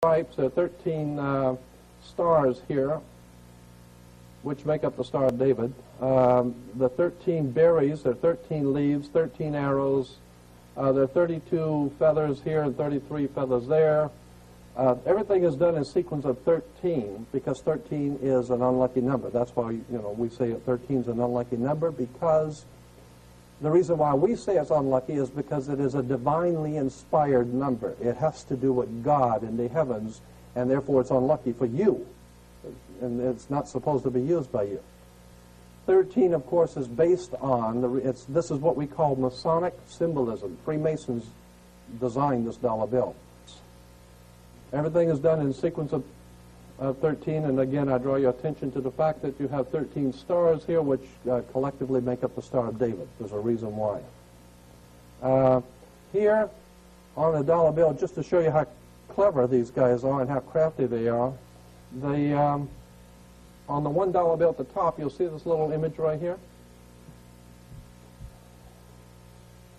stripes. There are 13 stars here, which make up the Star of David. The 13 berries, there are 13 leaves, 13 arrows. There are 32 feathers here and 33 feathers there. Everything is done in sequence of 13 because 13 is an unlucky number. That's why we say 13 is an unlucky number, because the reason why we say it's unlucky is because it is a divinely inspired number. It has to do with God in the heavens, and therefore it's unlucky for you. And it's not supposed to be used by you. 13, of course, is based on, this is what we call Masonic symbolism. Freemasons designed this dollar bill. Everything is done in sequence of 13, and again, I draw your attention to the fact that you have 13 stars here, which collectively make up the Star of David. There's a reason why. Here, on the dollar bill, just to show you how clever these guys are and how crafty they are, on the $1 bill at the top, you'll see this little image right here.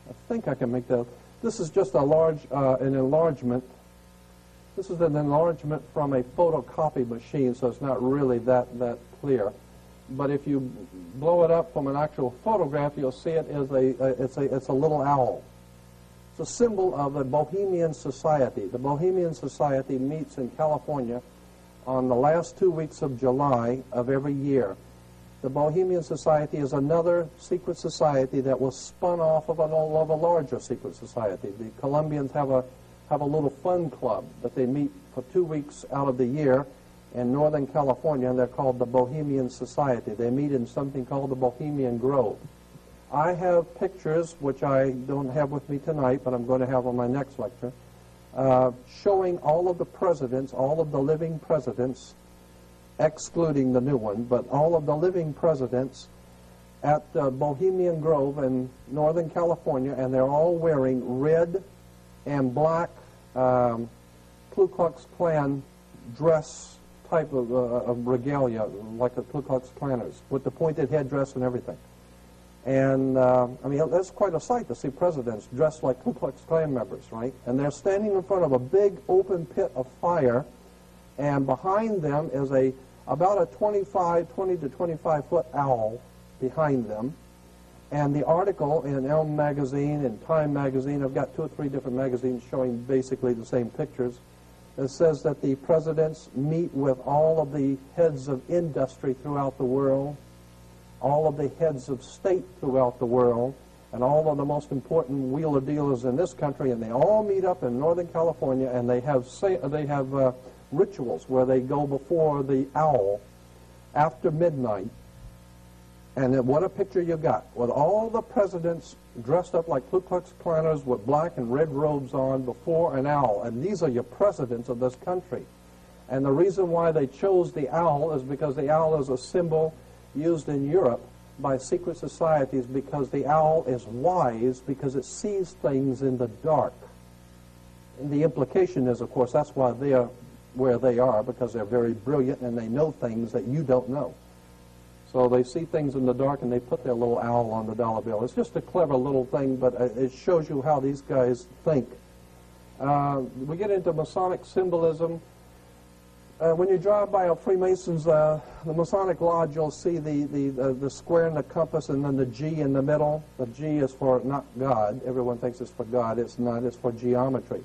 I think I can make that. This is just an enlargement. This is an enlargement from a photocopy machine, so it's not really that clear. But if you blow it up from an actual photograph, you'll see it as it's a little owl. It's a symbol of the Bohemian Society. The Bohemian Society meets in California on the last 2 weeks of July of every year. The Bohemian Society is another secret society that was spun off of a larger secret society. The Colombians have a little fun club that they meet for 2 weeks out of the year in Northern California, and they're called the Bohemian Society. They meet in something called the Bohemian Grove. I have pictures, which I don't have with me tonight, but I'm going to have on my next lecture, showing all of the presidents, all of the living presidents, excluding the new one, but all of the living presidents at the Bohemian Grove in Northern California, and they're all wearing red and black Ku Klux Klan dress type of regalia, like the Ku Klux Klanners, with the pointed headdress and everything. And, I mean, that's quite a sight to see presidents dressed like Ku Klux Klan members, right? And they're standing in front of a big open pit of fire, and behind them is about a 20 to 25-foot owl behind them. And the article in Elm magazine and Time magazine, I've got 2 or 3 different magazines showing basically the same pictures. It says that the presidents meet with all of the heads of industry throughout the world, all of the heads of state throughout the world, and all of the most important wheeler dealers in this country, and they all meet up in Northern California, and they have rituals where they go before the owl after midnight. And then what a picture you got, with all the presidents dressed up like Ku Klux Klanners with black and red robes on before an owl. And these are your presidents of this country. And the reason why they chose the owl is because the owl is a symbol used in Europe by secret societies, because the owl is wise, because it sees things in the dark. And the implication is, of course, that's why they are where they are, because they're very brilliant and they know things that you don't know. So they see things in the dark, and they put their little owl on the dollar bill. It's just a clever little thing, but it shows you how these guys think. We get into Masonic symbolism. When you drive by a Freemasons, the Masonic Lodge, you'll see the square and the compass, and then the G in the middle. The G is for not God. Everyone thinks it's for God. It's not. It's for geometry.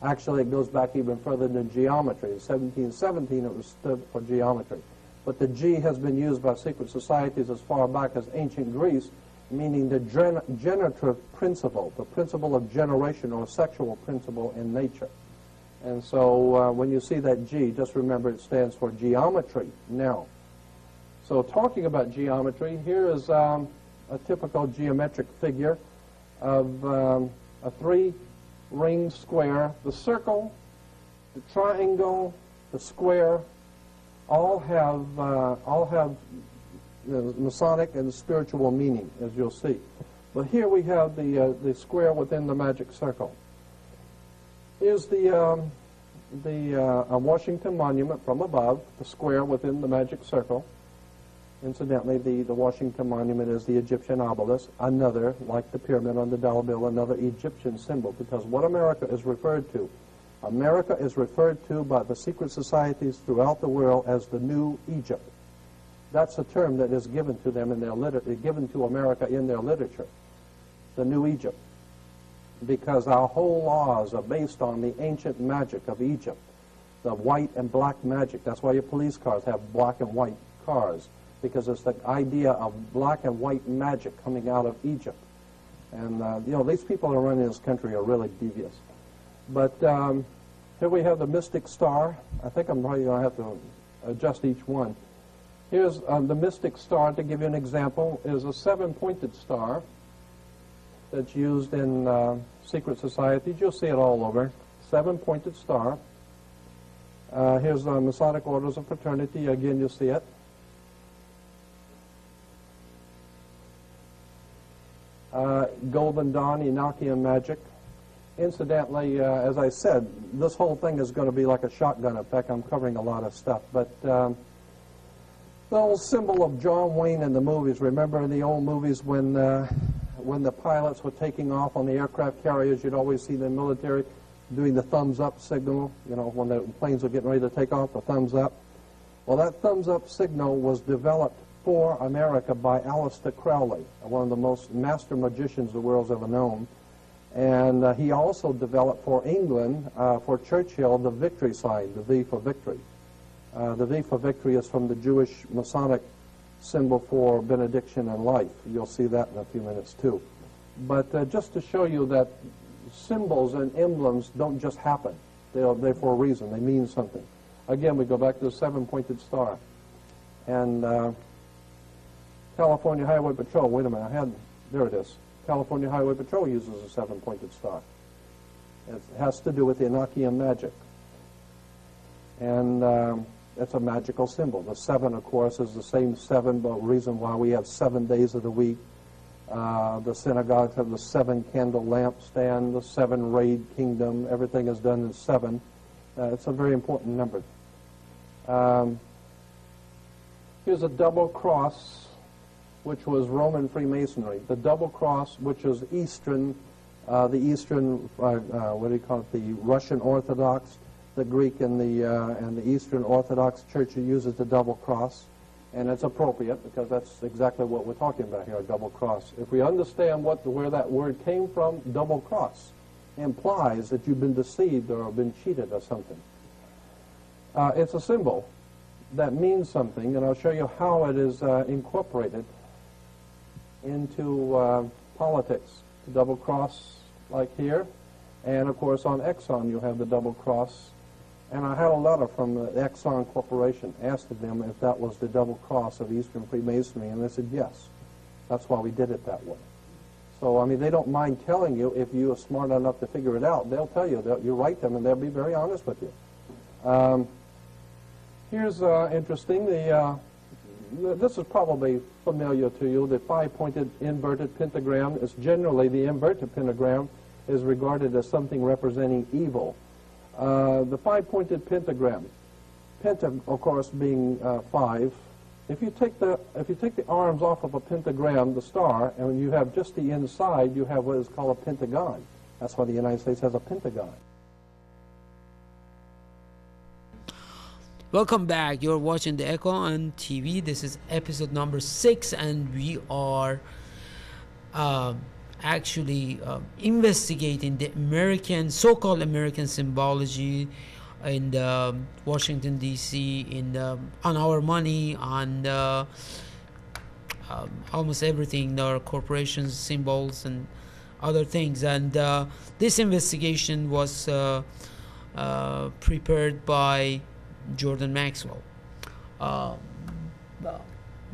Actually, it goes back even further than geometry. In 1717, it was stood for geometry. But the G has been used by secret societies as far back as ancient Greece, meaning the generative principle, the principle of generation, or sexual principle in nature. And so when you see that G, just remember it stands for geometry now. So talking about geometry, here is a typical geometric figure of a 3-ring square. The circle, the triangle, the square, all have Masonic and spiritual meaning, as you'll see. But here we have the square within the magic circle. Here's the Washington Monument from above, the square within the magic circle. Incidentally, the Washington Monument is the Egyptian obelisk, another, like the pyramid on the dollar bill, another Egyptian symbol, because what America is referred to America is referred to by the secret societies throughout the world as the New Egypt. That's a term that is given to them in their given to America in their literature, the New Egypt, because our whole laws are based on the ancient magic of Egypt, the white and black magic. That's why your police cars have black and white cars, because it's the idea of black and white magic coming out of Egypt. And, you know, these people who are running this country are really devious. But here we have the mystic star. I think I'm probably going to have to adjust each one. Here's the mystic star, to give you an example, is a 7-pointed star that's used in secret societies. You'll see it all over. 7-pointed star. Here's the Masonic Orders of Fraternity. Again, you'll see it. Golden Dawn, Enochian magic. Incidentally, as I said, this whole thing is going to be like a shotgun effect. I'm covering a lot of stuff. But the old symbol of John Wayne in the movies, remember in the old movies when the pilots were taking off on the aircraft carriers, you'd always see the military doing the thumbs up signal, you know, when the planes were getting ready to take off, the thumbs up. Well, that thumbs up signal was developed for America by Aleister Crowley, one of the most master magicians the world's ever known. And he also developed for England, for Churchill, the victory sign, the V for victory. The V for victory is from the Jewish Masonic symbol for benediction and life. You'll see that in a few minutes too. But just to show you that symbols and emblems don't just happen. They're for a reason. They mean something. Again, we go back to the 7-pointed star. And California Highway Patrol, wait a minute, there it is. California Highway Patrol uses a 7-pointed star. It has to do with the Enochian magic. And it's a magical symbol. The 7, of course, is the same 7, but reason why we have 7 days of the week. The synagogues have the 7-candle lampstand, the 7-rayed kingdom. Everything is done in 7. It's a very important number. Here's a double cross, which was Roman Freemasonry. The double cross, which is Eastern, what do you call it, the Russian Orthodox, the Greek and the Eastern Orthodox Church uses the double cross. And it's appropriate because that's exactly what we're talking about here, a double cross. If we understand where that word came from, double cross implies that you've been deceived or been cheated or something. It's a symbol that means something, and I'll show you how it is incorporated into politics. The double cross, like here, and of course on Exxon you have the double cross. And I had a letter from the Exxon Corporation asking them if that was the double cross of Eastern Freemasonry, and they said yes. That's why we did it that way. So, I mean, they don't mind telling you if you are smart enough to figure it out. They'll tell you. You write them, and they'll be very honest with you. Here's interesting. This is probably familiar to you. The 5-pointed inverted pentagram is generally, the inverted pentagram is regarded as something representing evil. The 5-pointed pentagram, penta, of course, being 5. If you take the arms off of a pentagram, the star, and when you have just the inside, you have what is called a pentagon. That's why the United States has a pentagon. Welcome back. You're watching The Echo on TV. This is episode number 6, and we are actually investigating the so-called American symbology in Washington D.C. on our money, on almost everything, our corporations, symbols, and other things. And this investigation was prepared by Jordan Maxwell.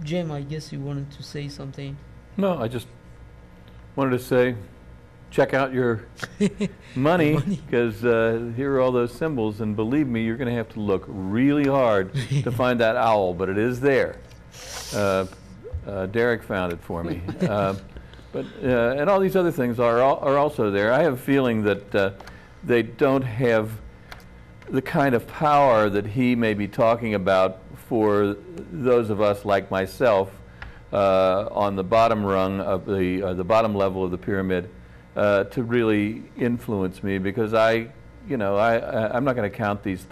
Jim, I guess you wanted to say something. No, I just wanted to say, check out your money, because here are all those symbols, and believe me, you're going to have to look really hard to find that owl, but it is there. Derek found it for me. And all these other things are also there. I have a feeling that they don't have the kind of power that he may be talking about for those of us like myself on the bottom rung of the bottom level of the pyramid to really influence me, because I you know, I'm not going to count these